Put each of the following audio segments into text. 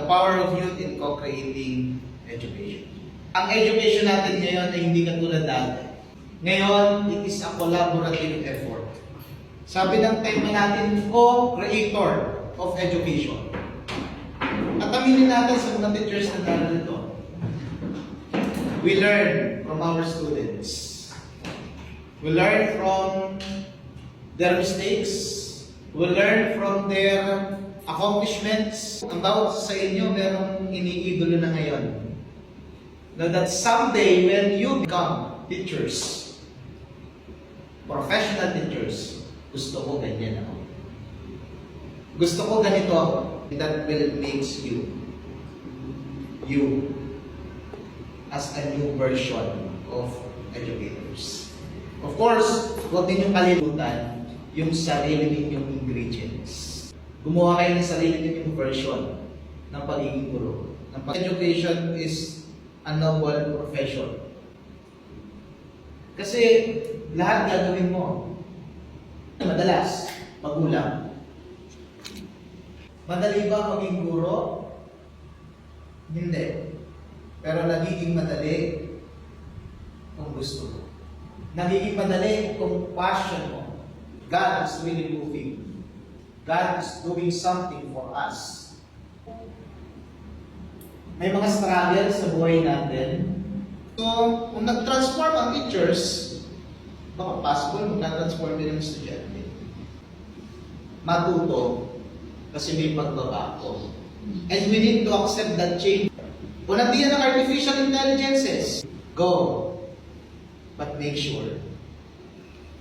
power of youth in co-creating education. Ang education natin ngayon ay hindi katulad dati. Ngayon, it is a collaborative effort. Sabi ng tema natin, co-creator of education. At aminin natin sa mga teachers na narito, we learn from our students. We learn from their mistakes. We learn from their accomplishments. Ang bawat sa inyo, merong iniidolo na ngayon. Now that someday when you become teachers, professional teachers, gusto ko ganyan ako. Gusto ko ganito ako. That will makes you as a new version of educators. Of course, huwag ninyong kalimutan yung sarili ninyong ingredients. Gumawa kayo ng sarili ninyong version ng pagiging guro. Education is a noble profession. Kasi lahat gagawin mo. Madalas, magulang. Madali ba maging guro? Hindi. Pero nagiging madali kung gusto mo. Nagiging madali kung passion mo. God is really moving. God is doing something for us. May mga struggles sa buhay natin. So, kung nag-transform ang teachers, baka possible mag-transform din ang estudyante. Matuto kasi may pagbabago. And we need to accept that change. Kung nandiyan ang artificial intelligences, go. But make sure,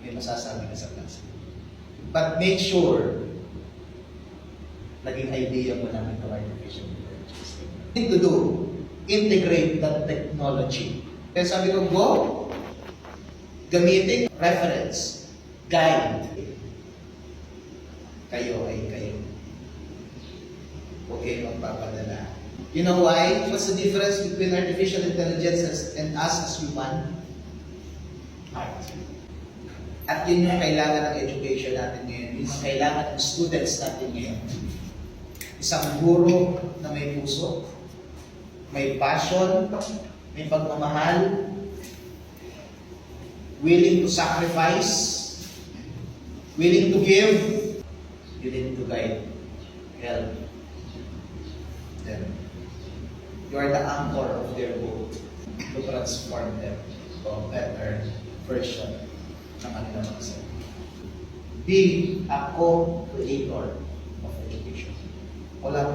may masasabi ka sa klase. But make sure, naging idea mo namin ng artificial intelligence. Thing to do, integrate that technology. Kaya sabi ko, go, gamitin reference, guide. Kayo ay kayo. Huwag kayo magpapadala. You know why? What's the difference between artificial intelligence and us as human? Art. At yun yung kailangan ng education natin ngayon. Yun yung kailangan ng students natin ngayon. Isang guro na may puso, may passion, may pagmamahal, willing to sacrifice, willing to give, willing to guide, help them. You are the anchor of their boat to transform them to a better version ng kanilang mga. Be a co-creator of education. Collaborate.